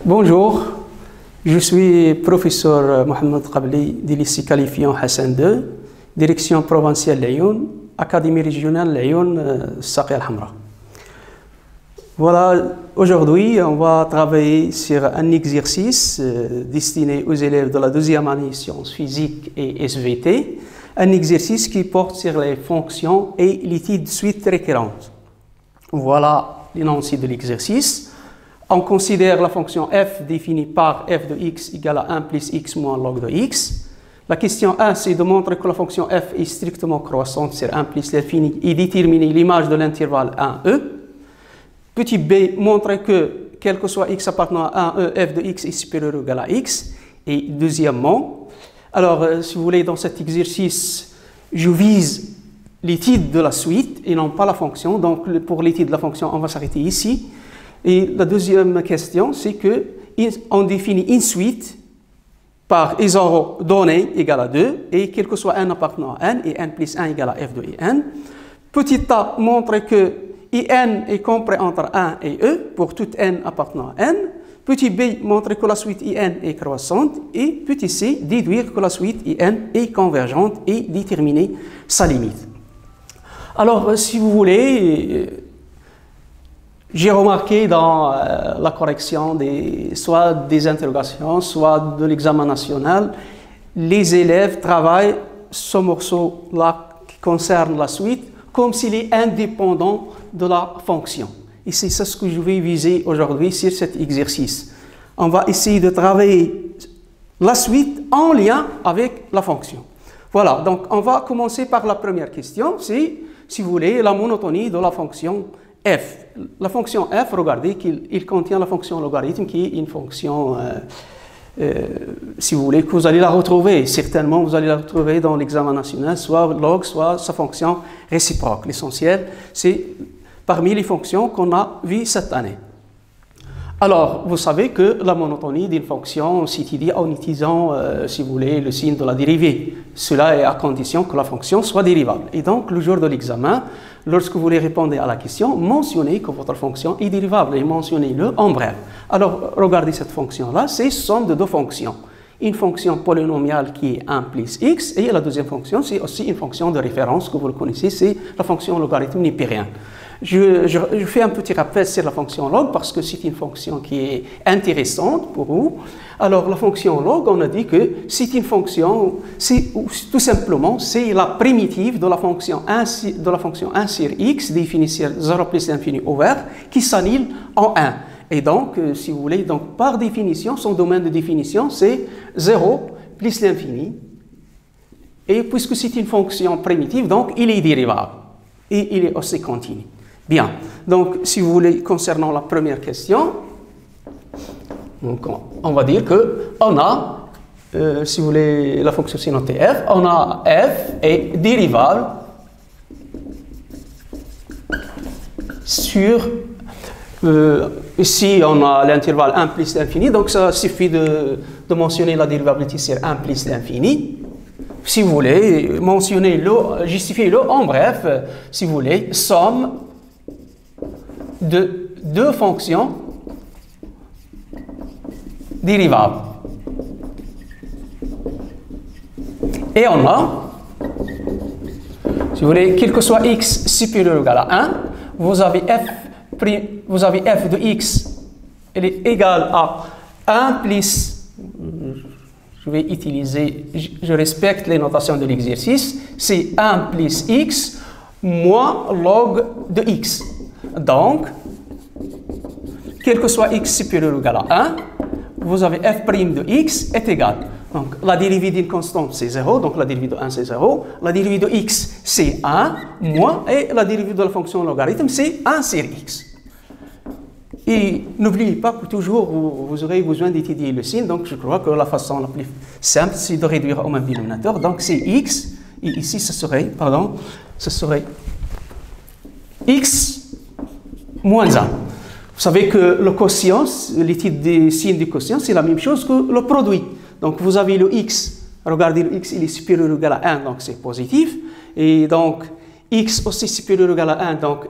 Bonjour, je suis professeur Mohamed Qabli du lycée qualifiant Hassan II, direction provinciale Lyon, Académie régionale Lyon, Saqi al-Hamra. Voilà, aujourd'hui, on va travailler sur un exercice destiné aux élèves de la deuxième année sciences physiques et SVT, un exercice qui porte sur les fonctions et l'étude de suite récurrentes. Voilà l'énoncé de l'exercice. On considère la fonction f définie par f de x égale à 1 plus x moins log de x. La question 1, c'est de montrer que la fonction f est strictement croissante sur 1 plus l'infini et déterminer l'image de l'intervalle 1e. Petit b, montrer que, quel que soit x appartenant à 1e, f de x est supérieur ou égal à x. Et deuxièmement, alors si vous voulez, dans cet exercice, je vise l'étude de la suite et non pas la fonction. Donc pour l'étude de la fonction, on va s'arrêter ici. Et la deuxième question, c'est qu'on définit une suite par i0 donné égale à 2 et quel que soit n appartenant à n et n plus 1 égale à f de in. Petit a montre que in est compris entre 1 et e pour tout n appartenant à n. Petit b montre que la suite in est croissante et petit c déduire que la suite in est convergente et déterminer sa limite. Alors, si vous voulez, j'ai remarqué dans la correction soit des interrogations, soit de l'examen national, les élèves travaillent ce morceau-là qui concerne la suite comme s'il est indépendant de la fonction. Et c'est ça ce que je vais viser aujourd'hui sur cet exercice. On va essayer de travailler la suite en lien avec la fonction. Voilà, donc on va commencer par la première question, c'est, si vous voulez, la monotonie de la fonction f. La fonction f, regardez qu'il contient la fonction logarithme qui est une fonction, si vous voulez, que vous allez la retrouver. Certainement, vous allez la retrouver dans l'examen national, soit log, soit sa fonction réciproque. L'essentiel, c'est parmi les fonctions qu'on a vues cette année. Alors, vous savez que la monotonie d'une fonction s'étudie en utilisant, si vous voulez, le signe de la dérivée. Cela est à condition que la fonction soit dérivable. Et donc, le jour de l'examen, lorsque vous voulez répondre à la question, mentionnez que votre fonction est dérivable et mentionnez-le en bref. Alors, regardez cette fonction-là, c'est somme de deux fonctions. Une fonction polynomiale qui est 1 plus x, et la deuxième fonction, c'est aussi une fonction de référence que vous le connaissez, c'est la fonction logarithme népérien. Je fais un petit rappel sur la fonction log parce que c'est une fonction qui est intéressante pour vous. Alors, la fonction log, on a dit que c'est une fonction, tout simplement, c'est la primitive de la fonction 1 sur x définie sur 0 plus l'infini ouvert qui s'annule en 1. Et donc, si vous voulez, donc, par définition, son domaine de définition, c'est 0 plus l'infini. Et puisque c'est une fonction primitive, donc, il est dérivable. Et il est aussi continu. Bien. Donc, si vous voulez, concernant la première question, donc, on va dire qu'on a, si vous voulez, la fonction c'est notée f, on a f est dérivable sur... ici, on a l'intervalle 1 plus l'infini, donc ça suffit de mentionner la dérivabilité sur 1 plus l'infini. Si vous voulez, mentionnez-le, justifiez-le en bref, si vous voulez, somme de deux fonctions dérivables. Et on a, si vous voulez, quel que soit x supérieur ou égal à 1, vous avez f de x, elle est égale à 1 plus, je vais utiliser, je respecte les notations de l'exercice, c'est 1 plus x moins log de x. Donc, quel que soit x supérieur ou égal à 1, vous avez f' de x est égal. Donc, la dérivée d'une constante, c'est 0, donc la dérivée de 1, c'est 0. La dérivée de x, c'est 1, moins, et la dérivée de la fonction logarithme, c'est 1 sur x. Et n'oubliez pas que toujours, vous aurez besoin d'étudier le signe, donc je crois que la façon la plus simple, c'est de réduire au même dénominateur. Donc, c'est x, et ici, ce serait x moins 1. Vous savez que le quotient, l'étude des signes du quotient, c'est la même chose que le produit. Donc, vous avez le x, regardez le x, il est supérieur ou égal à 1, donc c'est positif. Et donc, x aussi supérieur ou égal à 1, donc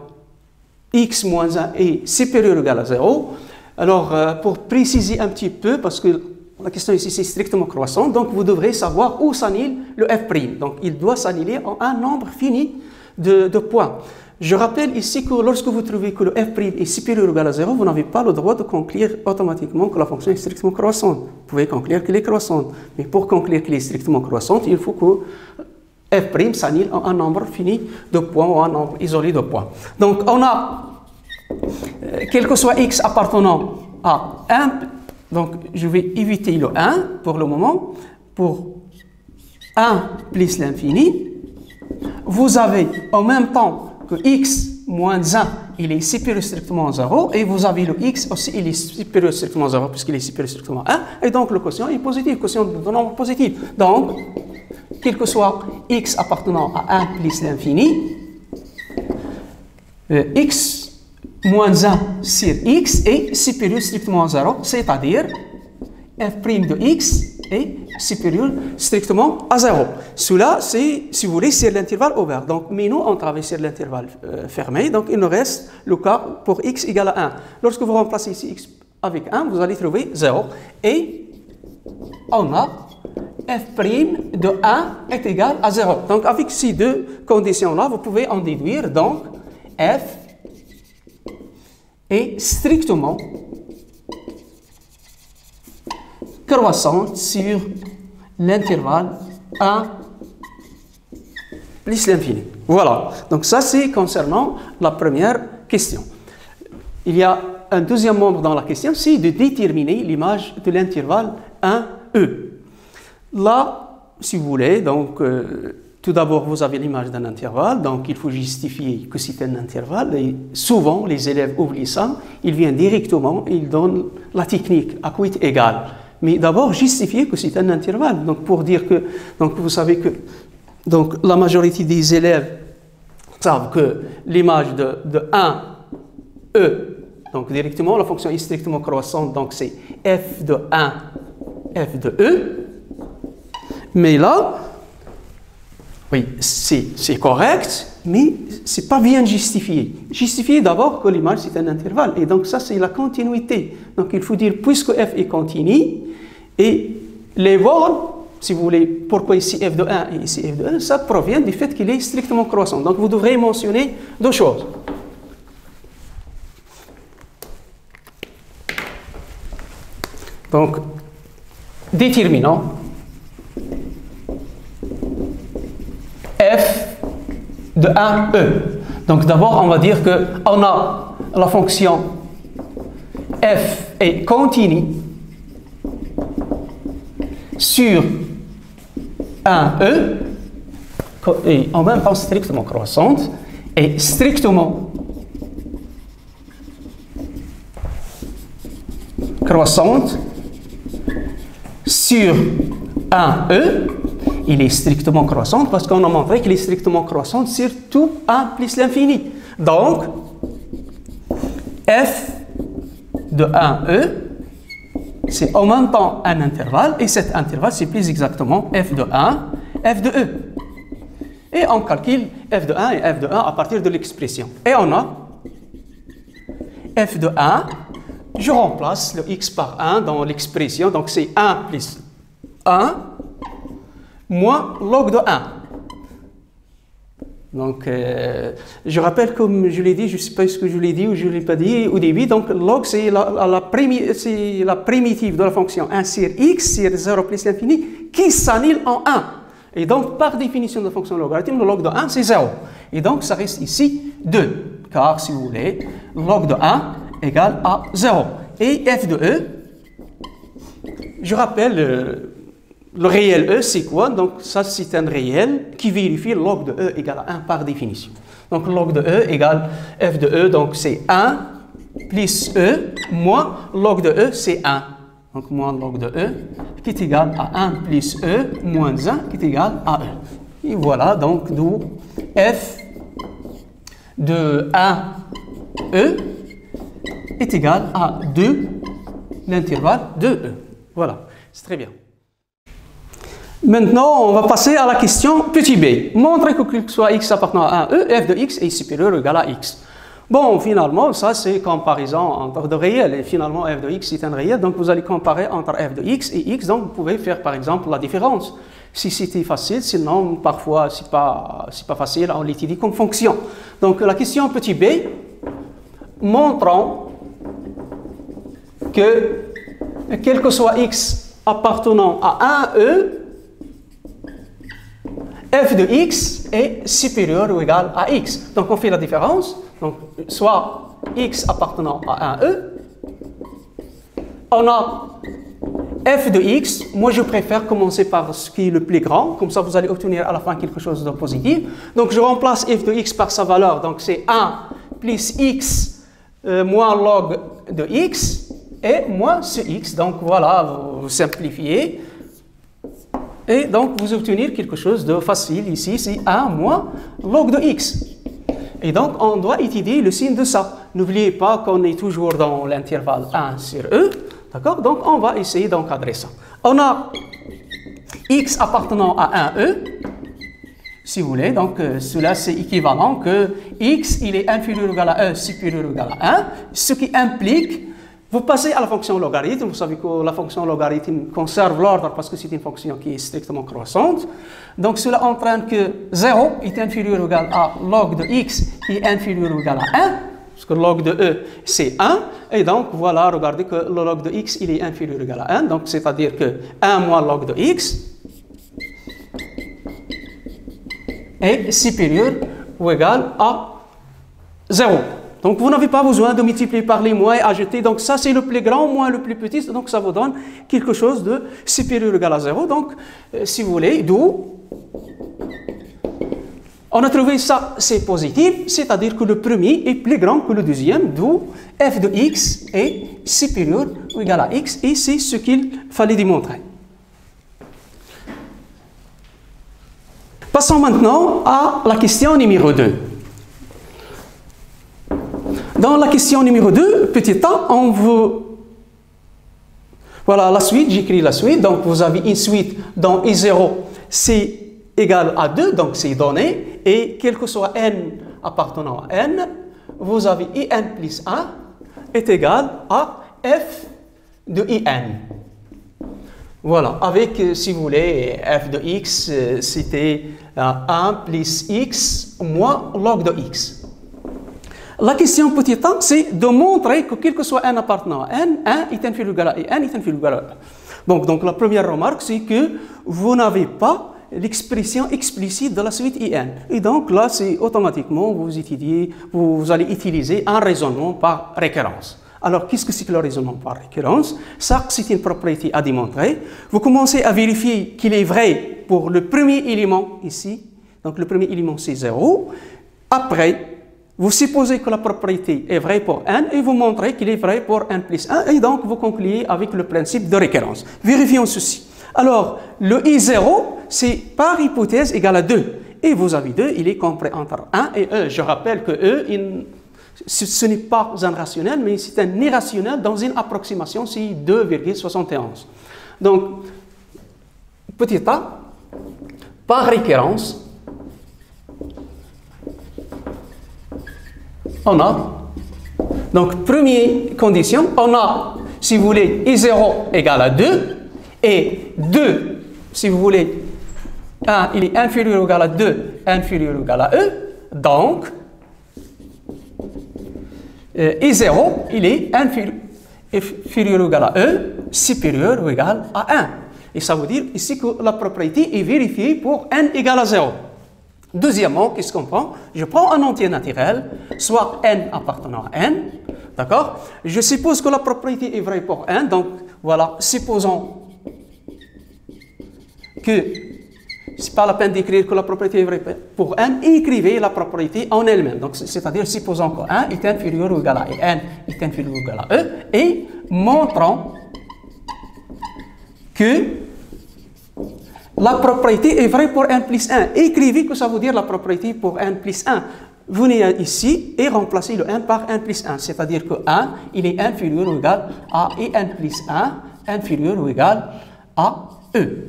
x moins 1 est supérieur ou égal à 0. Alors, pour préciser un petit peu, parce que la question ici c'est strictement croissant, donc vous devrez savoir où s'annule le f'. Donc, il doit s'annuler en un nombre fini de points. Je rappelle ici que lorsque vous trouvez que le f' est supérieur ou égal à 0, vous n'avez pas le droit de conclure automatiquement que la fonction est strictement croissante. Vous pouvez conclure qu'elle est croissante. Mais pour conclure qu'elle est strictement croissante, il faut que f' s'annule en un nombre fini de points ou un nombre isolé de points. Donc, on a, quel que soit x appartenant à 1, donc je vais éviter le 1 pour le moment. Pour 1 plus l'infini, vous avez en même temps que x moins 1, il est supérieur strictement à 0, et vous avez le x aussi, il est supérieur strictement à 0, puisqu'il est supérieur strictement à 1, et donc le quotient est positif, quotient de nombre positif. Donc, quel que soit x appartenant à 1 plus l'infini, x moins 1 sur x est supérieur strictement à 0, c'est-à-dire f' de x est supérieur strictement à 0. Cela, c'est, si vous voulez, c'est l'intervalle ouvert. Donc, mais nous, on travaille sur l'intervalle fermé. Donc, il nous reste le cas pour x égale à 1. Lorsque vous remplacez ici x avec 1, vous allez trouver 0. Et on a f' de 1 est égal à 0. Donc, avec ces deux conditions-là, vous pouvez en déduire. Donc, f est strictement croissante sur l'intervalle 1 plus l'infini. Voilà. Donc ça, c'est concernant la première question. Il y a un deuxième membre dans la question, c'est de déterminer l'image de l'intervalle 1e. Là, si vous voulez, donc, tout d'abord, vous avez l'image d'un intervalle, donc il faut justifier que c'est un intervalle. Et souvent, les élèves oublient ça. Ils viennent directement, ils donnent la technique à quit égale. Mais d'abord, justifier que c'est un intervalle. Donc, pour dire que, donc, vous savez que donc, la majorité des élèves savent que l'image de 1e, donc directement, la fonction est strictement croissante, donc c'est f de 1, f de e. Mais là, oui, c'est correct, mais ce n'est pas bien justifié. Justifier d'abord que l'image c'est un intervalle. Et donc, ça, c'est la continuité. Donc, il faut dire, puisque f est continu, et les bornes, si vous voulez, pourquoi ici f de 1 et ici f de 1, ça provient du fait qu'il est strictement croissant. Donc, vous devrez mentionner deux choses. Donc, déterminant f de 1e. Donc, d'abord, on va dire qu'on a la fonction f est continue sur 1e et en même temps strictement croissante et strictement croissante sur 1e. Il est strictement croissant parce qu'on a montré qu'il est strictement croissant sur tout 1 plus l'infini. Donc, f de 1e, c'est en même temps un intervalle, et cet intervalle, c'est plus exactement f de 1, f de e. Et on calcule f de 1 et f de 1 à partir de l'expression. Et on a f de 1, je remplace le x par 1 dans l'expression, donc c'est 1 plus 1 moins log de 1. Donc, je rappelle, comme je l'ai dit, je ne sais pas ce que je l'ai dit ou je ne l'ai pas dit au début, donc log c'est la primitive de la fonction 1 sur x sur 0 plus l'infini qui s'annule en 1. Et donc, par définition de la fonction logarithme, le log de 1 c'est 0. Et donc, ça reste ici 2, car si vous voulez, log de 1 égale à 0. Et f de e, je rappelle, le réel e, c'est quoi? Donc, ça, c'est un réel qui vérifie log de e égale à 1 par définition. Donc, log de e égale f de e, donc c'est 1 plus e moins log de e, c'est 1. Donc, moins log de e qui est égal à 1 plus e moins 1 qui est égal à e. Et voilà, donc, d'où f de 1e est égal à 2, l'intervalle de e. Voilà, c'est très bien. Maintenant, on va passer à la question petit b. Montrez que quel que soit x appartenant à 1e, f de x est supérieur ou égal à x. Bon, finalement, ça c'est comparaison entre de réels, et finalement f de x est un réel, donc vous allez comparer entre f de x et x, donc vous pouvez faire par exemple la différence. Si c'était facile, sinon parfois c'est pas facile, on l'étudie comme fonction. Donc la question petit b, montrons que quel que soit x appartenant à 1e, f de x est supérieur ou égal à x. Donc on fait la différence, donc soit x appartenant à 1e, on a f de x, moi je préfère commencer par ce qui est le plus grand, comme ça vous allez obtenir à la fin quelque chose de positif. Donc je remplace f de x par sa valeur, donc c'est 1 plus x moins log de x et moins ce x. Donc voilà, vous simplifiez et donc vous obtenez quelque chose de facile ici, c'est 1 moins log de x. Et donc on doit étudier le signe de ça. N'oubliez pas qu'on est toujours dans l'intervalle 1 sur e. D'accord? Donc, on va essayer d'encadrer ça. On a x appartenant à 1e, si vous voulez. Donc, cela, c'est équivalent que x, il est inférieur ou égal à 1, supérieur ou égal à 1, ce qui implique, vous passez à la fonction logarithme. Vous savez que la fonction logarithme conserve l'ordre parce que c'est une fonction qui est strictement croissante. Donc, cela entraîne que 0 est inférieur ou égal à log de x qui est inférieur ou égal à 1. Parce que le log de e, c'est 1. Et donc, voilà, regardez que le log de x, il est inférieur ou égal à 1. Donc, c'est-à-dire que 1 moins log de x est supérieur ou égal à 0. Donc, vous n'avez pas besoin de multiplier par les moins et ajouter. Donc, ça, c'est le plus grand moins le plus petit. Donc, ça vous donne quelque chose de supérieur ou égal à 0. Donc, si vous voulez, d'où on a trouvé ça, c'est positif, c'est-à-dire que le premier est plus grand que le deuxième, d'où f de x est supérieur ou égal à x, et c'est ce qu'il fallait démontrer. Passons maintenant à la question numéro 2. Dans la question numéro 2, petit a, on veut... Voilà la suite, j'écris la suite, donc vous avez une suite dont i0, c'est égal à 2, donc c'est donné, et quel que soit n appartenant à n, vous avez in plus 1 est égal à f de in. Voilà, avec, si vous voulez, f de x, c'était 1 plus x moins log de x. La question petit a, c'est de montrer que quel que soit n appartenant à n, 1 est inférieur ou égal à n est inférieur ou égal à 1. Donc la première remarque, c'est que vous n'avez pas l'expression explicite de la suite in. Et donc là, c'est automatiquement, vous allez utiliser un raisonnement par récurrence. Alors, qu'est-ce que c'est que le raisonnement par récurrence? Ça, c'est une propriété à démontrer. Vous commencez à vérifier qu'il est vrai pour le premier élément ici. Donc, le premier élément, c'est 0. Après, vous supposez que la propriété est vraie pour n et vous montrez qu'il est vrai pour n plus 1. Et donc, vous concluez avec le principe de récurrence. Vérifions ceci. Alors, le I0, c'est par hypothèse égal à 2. Et vous avez 2, il est compris entre 1 et e. Je rappelle que e, ce n'est pas un rationnel, mais c'est un irrationnel dans une approximation, c'est 2,71. Donc, petit a, par récurrence, on a, donc première condition, on a, si vous voulez, I0 égale à 2, et 2, si vous voulez, 1, il est inférieur ou égal à 2, inférieur ou égal à e, donc, I0, il est inférieur ou égal à e, supérieur ou égal à 1. Et ça veut dire ici que la propriété est vérifiée pour n égale à 0. Deuxièmement, qu'est-ce qu'on prend? Je prends un entier naturel, soit n appartenant à n, d'accord? Je suppose que la propriété est vraie pour n, donc voilà, supposons que c'est pas la peine d'écrire que la propriété est vraie pour n, écrivez la propriété en elle-même. Donc, c'est-à-dire, supposons que 1 est inférieur ou égal à n est inférieur ou égal à e, et montrons que la propriété est vraie pour n plus 1. Écrivez que ça veut dire la propriété pour n plus 1. Venez ici et remplacez le n par n plus 1. C'est-à-dire que 1, il est inférieur ou égal à n plus 1, inférieur ou égal à e.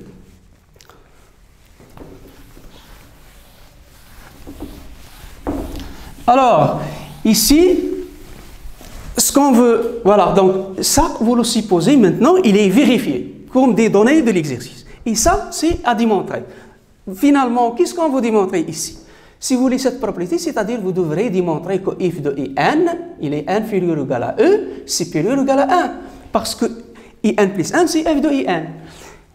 Alors, Ici, ce qu'on veut, voilà, donc ça, vous le supposez maintenant, il est vérifié comme des données de l'exercice. Et ça, c'est à démontrer. Finalement, qu'est-ce qu'on veut démontrer ici? Si vous voulez cette propriété, c'est-à-dire vous devrez démontrer que f de in, il est inférieur ou égal à e, supérieur ou égal à 1. Parce que in plus 1, c'est f de in.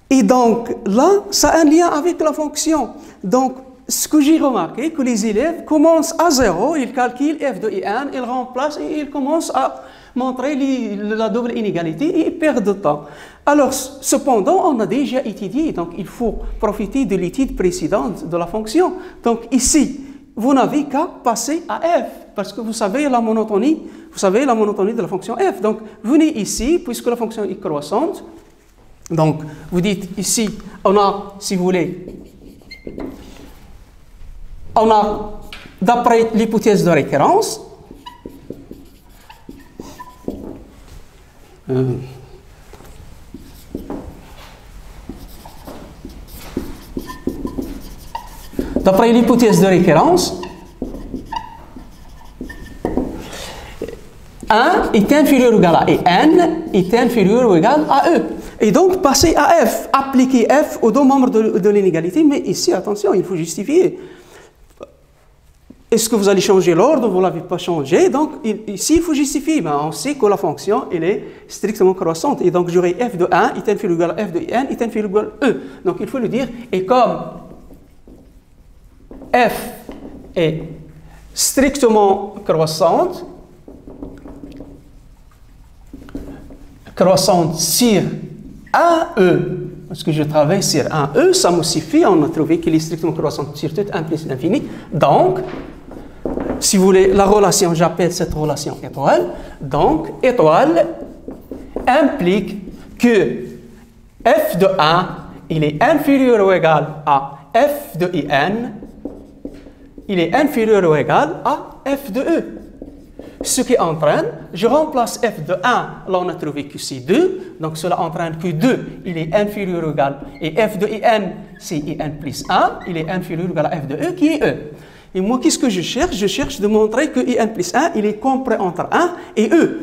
Et donc, là, ça a un lien avec la fonction. Donc, ce que j'ai remarqué, que les élèves commencent à 0, ils calculent f de in, ils remplacent et ils commencent à montrer la double inégalité et ils perdent de temps. Alors, cependant, on a déjà étudié, donc il faut profiter de l'étude précédente de la fonction. Donc ici, vous n'avez qu'à passer à f, parce que vous savez la monotonie de la fonction f. Donc, venez ici, puisque la fonction est croissante. Donc, vous dites ici, on a, si vous voulez, on a, d'après l'hypothèse de récurrence, d'après l'hypothèse de récurrence, 1 est inférieur ou égal à n est inférieur ou égal à e. Et donc, passer à f, appliquer f aux deux membres de l'inégalité, mais ici, attention, il faut justifier. Est-ce que vous allez changer l'ordre? Vous ne l'avez pas changé. Donc, ici, il faut justifier. Ben, on sait que la fonction, elle est strictement croissante. Et donc, j'aurai f de 1 est inférieur ou égal à f de n est inférieur ou égal à e. Donc, il faut le dire. Et comme f est strictement croissante sur 1e, parce que je travaille sur 1e, ça me suffit, on a trouvé qu'il est strictement croissante sur tout 1 plus l'infini. Donc, si vous voulez, la relation, j'appelle cette relation étoile. Donc, étoile implique que f de 1, il est inférieur ou égal à f de in, il est inférieur ou égal à f de e. Ce qui entraîne, je remplace f de 1, là on a trouvé que c'est 2, donc cela entraîne que 2, il est inférieur ou égal, et f de in, c'est in plus 1, il est inférieur ou égal à f de e, qui est e. Et moi, qu'est-ce que je cherche? Je cherche de montrer que in plus 1, il est compris entre 1 et e.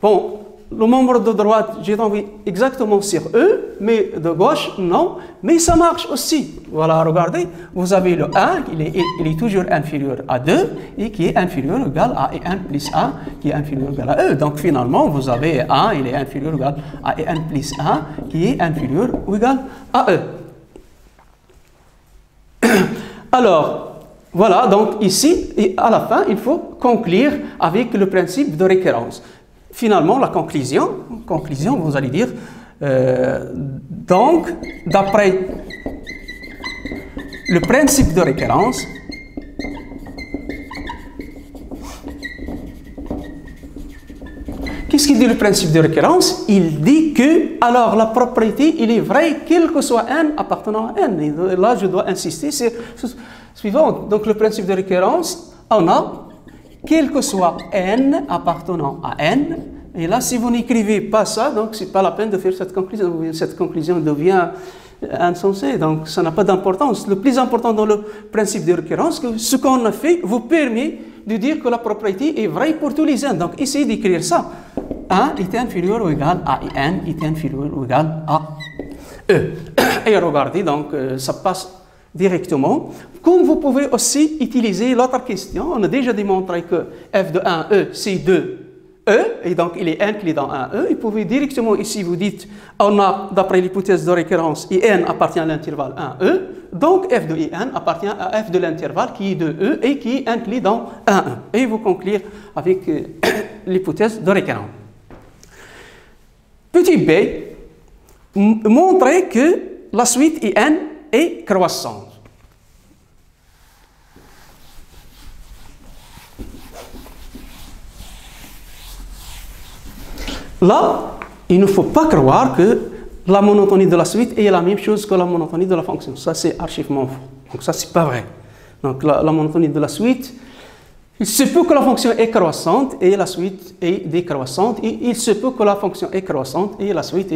Bon, le membre de droite, j'ai envie exactement sur e, mais de gauche, non, mais ça marche aussi. Voilà, regardez, vous avez le 1, il est toujours inférieur à 2, et qui est inférieur ou égal à n plus 1, qui est inférieur ou égal à e. Donc finalement, vous avez 1, il est inférieur ou égal à n plus 1, qui est inférieur ou égal à e. Alors, voilà, donc ici, et à la fin, il faut conclure avec le principe de récurrence. Finalement, la conclusion, vous allez dire, donc, d'après le principe de récurrence, qu'est-ce qu'il dit le principe de récurrence? Il dit que, alors, la propriété, il est vrai, quel que soit n appartenant à n. Et là, je dois insister sur ce suivant. Donc, le principe de récurrence, on a quel que soit n appartenant à n, et là, si vous n'écrivez pas ça, donc ce n'est pas la peine de faire cette conclusion. Cette conclusion devient insensée, donc ça n'a pas d'importance. Le plus important dans le principe de récurrence, que ce qu'on a fait vous permet de dire que la propriété est vraie pour tous les n. Donc, essayez d'écrire ça. 1 est inférieur ou égal à n est inférieur ou égal à e. Et regardez, donc, ça passe directement. Comme vous pouvez aussi utiliser l'autre question, on a déjà démontré que f de 1e, c'est 2e, et donc il est inclus dans 1e. Vous pouvez directement ici, vous dites, on a, d'après l'hypothèse de récurrence, in appartient à l'intervalle 1e, donc f de in appartient à f de l'intervalle qui est de e et qui est inclus dans 1e. Et vous conclure avec l'hypothèse de récurrence. Petit b, montrer que la suite in est croissante. Là, il ne faut pas croire que la monotonie de la suite est la même chose que la monotonie de la fonction. Ça, c'est archivement faux. Donc ça, c'est pas vrai. Donc la monotonie de la suite, il se peut que la fonction est croissante et la suite est décroissante. Et il se peut que la fonction est croissante et la suite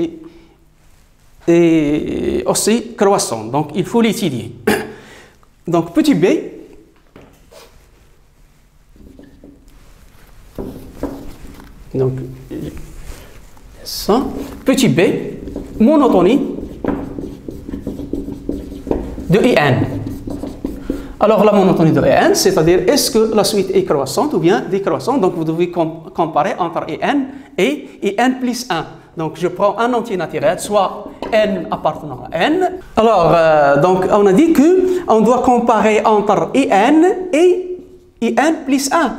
est aussi croissante. Donc il faut l'étudier. Donc petit b, Donc, ça. Petit b, monotonie de IN. Alors, la monotonie de IN, c'est-à-dire est-ce que la suite est croissante ou bien décroissante. Donc, vous devez comparer entre IN et IN plus 1. Donc, je prends un entier naturel, soit N appartenant à N. Alors, donc, on a dit qu'on doit comparer entre IN et IN plus 1.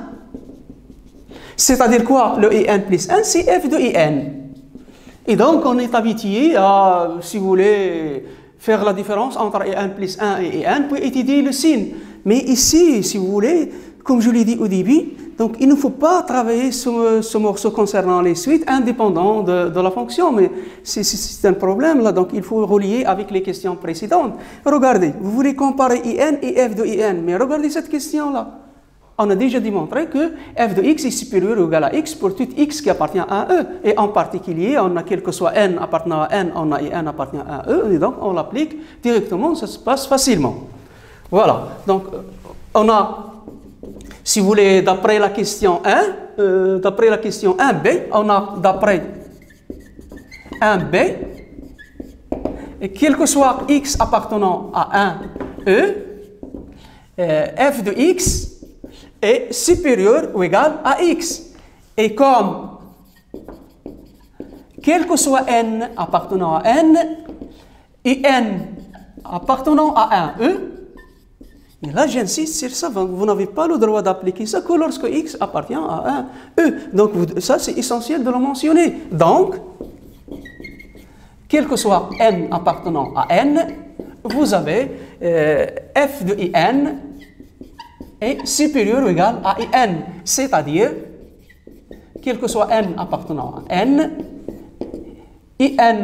C'est-à-dire quoi? Le IN plus 1, c'est F de IN. Et donc, on est habitué à, si vous voulez, faire la différence entre IN plus 1 et IN, puis étudier le signe. Mais ici, si vous voulez, comme je l'ai dit au début, donc il ne faut pas travailler ce morceau concernant les suites indépendant de la fonction, mais c'est un problème là, donc il faut relier avec les questions précédentes. Regardez, vous voulez comparer IN et F de IN, mais regardez cette question-là. On a déjà démontré que f de x est supérieur ou égal à x pour tout x qui appartient à E. Et en particulier, on a quel que soit n appartenant à n, on a n appartenant à E, et donc on l'applique directement, ça se passe facilement. Voilà, donc on a, si vous voulez, d'après la question 1, d'après la question 1b, on a d'après 1b, et quel que soit x appartenant à 1e, f de x est supérieur ou égal à x. Et comme quel que soit n appartenant à n et n appartenant à 1e, et là j'insiste sur ça, vous n'avez pas le droit d'appliquer ça que lorsque x appartient à 1e. Donc ça c'est essentiel de le mentionner. Donc, quel que soit n appartenant à n, vous avez f de in est supérieur ou égal à IN, c'est-à-dire, quel que soit n appartenant à n, IN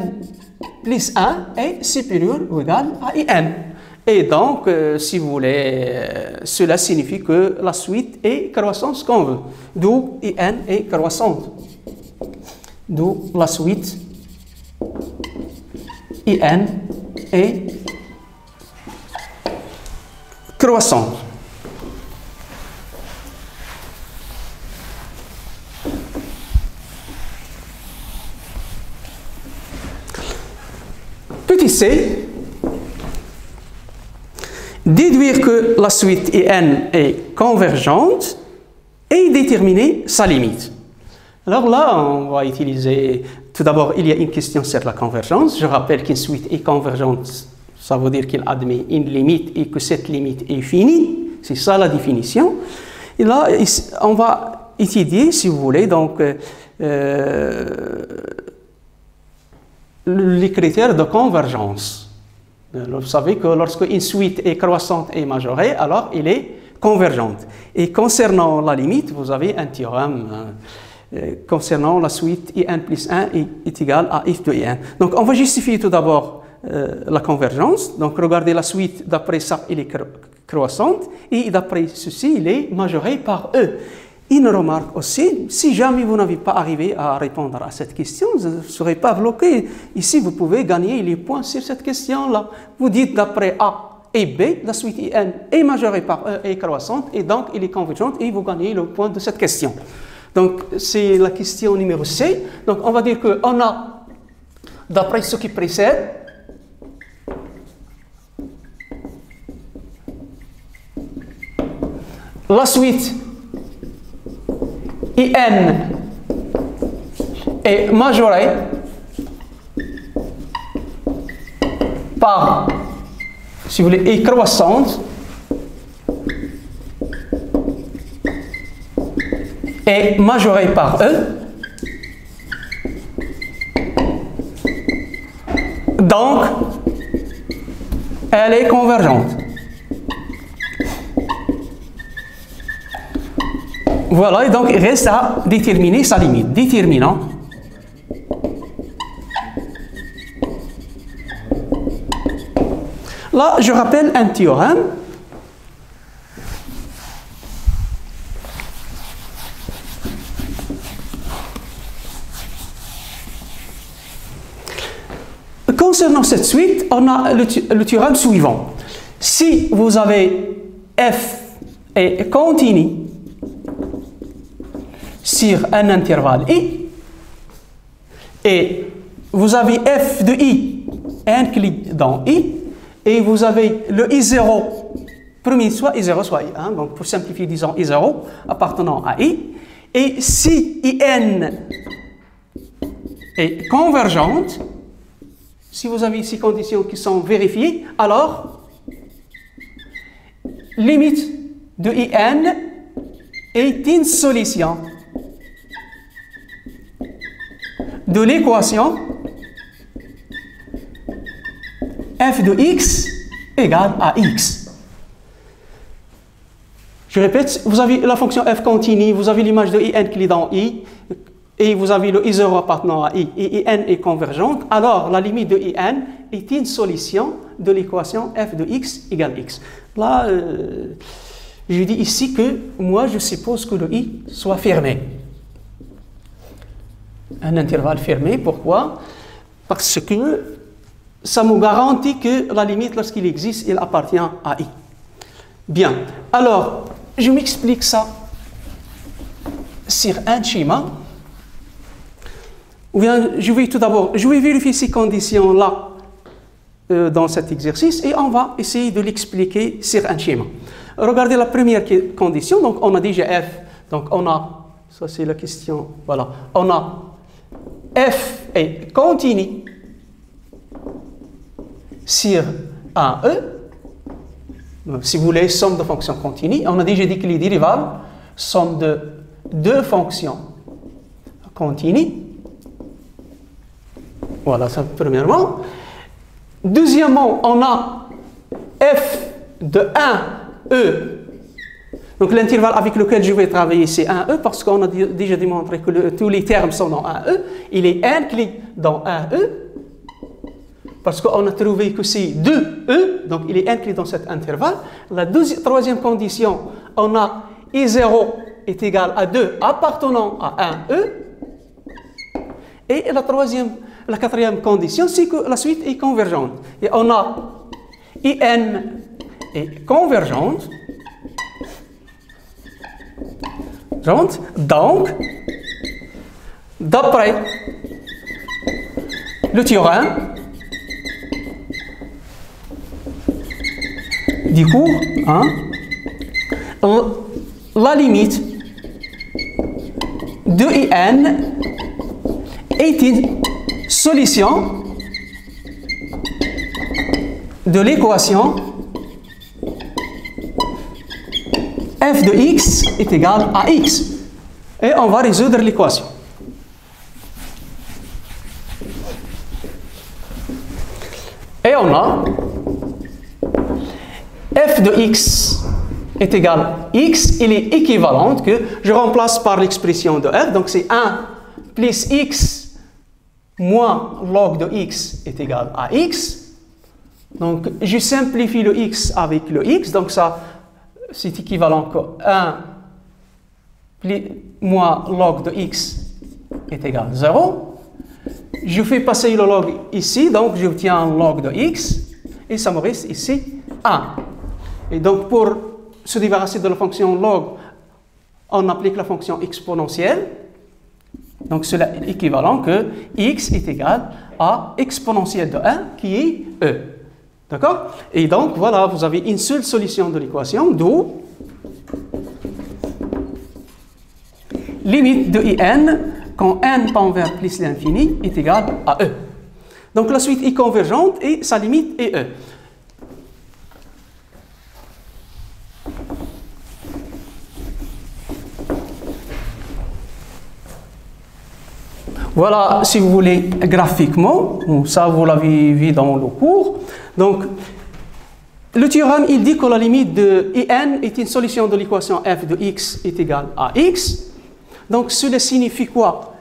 plus 1 est supérieur ou égal à IN. Et donc, si vous voulez, cela signifie que la suite est croissante qu'on veut, d'où IN est croissante. D'où la suite IN est croissante. Petit c, déduire que la suite IN est convergente et déterminer sa limite. Alors là, on va utiliser, tout d'abord, il y a une question sur la convergence. Je rappelle qu'une suite est convergente, ça veut dire qu'il admet une limite et que cette limite est finie. C'est ça la définition. Et là, on va étudier, si vous voulez, donc, les critères de convergence. Vous savez que lorsque une suite est croissante et majorée, alors elle est convergente. Et concernant la limite, vous avez un théorème concernant la suite IN plus 1 est égal à f de IN. Donc on va justifier tout d'abord la convergence. Donc regardez la suite, d'après ça, elle est croissante, et d'après ceci, il est majoré par E. Une remarque aussi, si jamais vous n'avez pas arrivé à répondre à cette question, vous ne serez pas bloqué. Ici, vous pouvez gagner les points sur cette question-là. Vous dites d'après A et B, la suite IN est majorée par E et croissante, et donc elle est convergente, et vous gagnez le point de cette question. Donc, c'est la question numéro C. Donc, on va dire qu'on a, d'après ce qui précède, la suite IN est majorée par, si vous voulez, est croissante et majorée par E. Donc, elle est convergente. Voilà, et donc il reste à déterminer sa limite. Déterminant là, je rappelle un théorème. Concernant cette suite, on a le théorème suivant. Si vous avez f est continu sur un intervalle i, et vous avez f de i inclus dans i, et vous avez le i0, premier soit i0 soit i1, donc pour simplifier, disons i0 appartenant à i, et si in est convergente, si vous avez ces conditions qui sont vérifiées, alors limite de in est une solution de l'équation f de x égale à x. Je répète, vous avez la fonction f continue, vous avez l'image de in qui est dans i, et vous avez le i0 appartenant à i, et in est convergente, alors la limite de in est une solution de l'équation f de x égale x. Là, je dis ici que moi, je suppose que le i soit fermé. Un intervalle fermé, pourquoi? Parce que ça me garantit que la limite, lorsqu'il existe, il appartient à i. Bien, alors, je m'explique ça sur un schéma. Ou bien, je vais tout d'abord, je vais vérifier ces conditions-là dans cet exercice et on va essayer de l'expliquer sur un schéma. Regardez la première condition, donc on a déjà f, donc on a, ça c'est la question, voilà, on a f est continu sur un e, donc, si vous voulez, somme de fonctions continues, on a déjà dit que les dérivables sont de deux fonctions continues. Voilà, ça premièrement. Deuxièmement, on a f de 1e. Donc l'intervalle avec lequel je vais travailler, c'est 1e, parce qu'on a déjà démontré que tous les termes sont dans 1e. Il est inclus dans 1e, parce qu'on a trouvé que c'est 2e, donc il est inclus dans cet intervalle. La troisième condition, on a i0 est égal à 2 appartenant à 1e. Et la quatrième condition, c'est que la suite est convergente. Et on a in est convergente. Donc, d'après le théorème du cours, la limite de in est une solution de l'équation f de x est égal à x. Et on va résoudre l'équation. Et on a f de x est égal à x, il est équivalent que je remplace par l'expression de f, donc c'est 1 plus x moins log de x est égal à x. Donc je simplifie le x avec le x, donc ça c'est équivalent que 1 plus moins log de x est égal à 0. Je fais passer le log ici, donc j'obtiens log de x, et ça me reste ici 1. Et donc pour se débarrasser de la fonction log, on applique la fonction exponentielle. Donc cela est équivalent que x est égal à exponentielle de 1 qui est e. D'accord? Et donc voilà, vous avez une seule solution de l'équation, d'où limite de in quand n tend vers plus l'infini est égal à e. Donc la suite est convergente et sa limite est e. Voilà, si vous voulez, graphiquement, ça vous l'avez vu dans le cours. Donc, le théorème, il dit que la limite de in est une solution de l'équation f de x est égal à x. Donc, cela signifie quoi?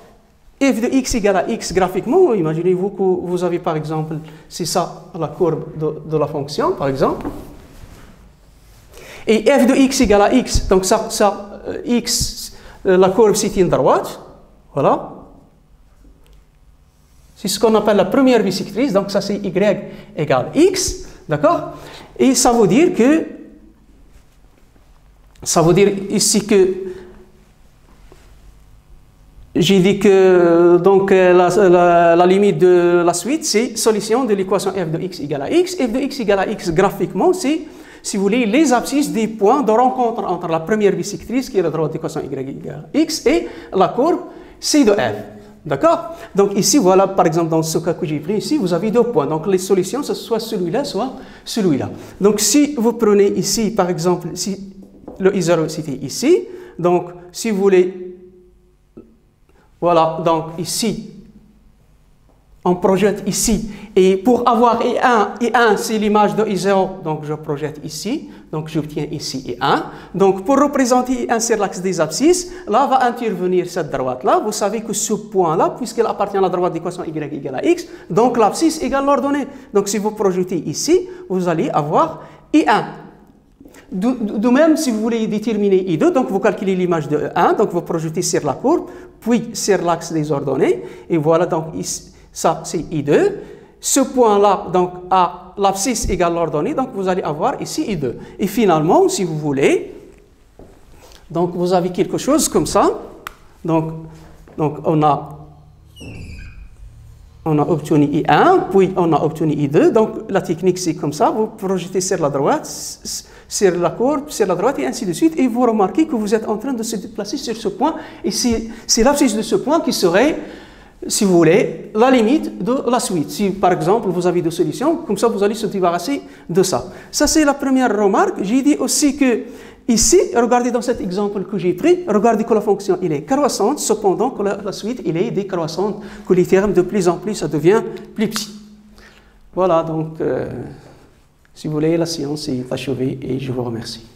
F de x égale à x graphiquement, imaginez-vous que vous avez par exemple, c'est ça la courbe de la fonction, par exemple. Et f de x égale à x, donc x, la courbe c'est une droite, voilà. C'est ce qu'on appelle la première bisectrice, donc ça c'est y égale x, d'accord? Et ça veut dire ici que j'ai dit que donc, la limite de la suite, c'est solution de l'équation f de x égale à x. F de x égale à x, graphiquement, c'est, si vous voulez, les abscisses des points de rencontre entre la première bisectrice, qui est la droite d'équation y égale à x, et la courbe c de f. D'accord? Donc ici, voilà, par exemple, dans ce cas que j'ai pris ici, vous avez deux points. Donc les solutions, ce soit celui-là, soit celui-là. Donc si vous prenez ici, par exemple, si le I0 c'était ici, donc si vous voulez, voilà, donc ici, on projette ici, et pour avoir I1 c'est l'image de I0, donc je projette ici, donc j'obtiens ici I1. Donc pour représenter I1 sur l'axe des abscisses, là va intervenir cette droite-là. Vous savez que ce point-là, puisqu'elle appartient à la droite d'équation y égale à x, donc l'abscisse égale l'ordonnée. Donc si vous projetez ici, vous allez avoir I1. De même, si vous voulez déterminer I2, donc vous calculez l'image de 1, donc vous projetez sur la courbe, puis sur l'axe des ordonnées, et voilà, donc ici, ça c'est I2. Ce point-là, donc à l'abscisse égale l'ordonnée, donc vous allez avoir ici I2. Et finalement, si vous voulez, donc vous avez quelque chose comme ça. Donc on a obtenu I1, puis on a obtenu I2. Donc la technique c'est comme ça, vous projetez sur la droite, sur la courbe, sur la droite et ainsi de suite, et vous remarquez que vous êtes en train de se déplacer sur ce point, et c'est l'abscisse de ce point qui serait, si vous voulez, la limite de la suite. Si par exemple vous avez deux solutions, comme ça vous allez se débarrasser de ça. Ça c'est la première remarque. J'ai dit aussi que ici, regardez dans cet exemple que j'ai pris, regardez que la fonction elle est croissante, cependant que la suite elle est décroissante, que les termes de plus en plus ça devient plus petit. Voilà, donc si vous voulez, la séance est achevée et je vous remercie.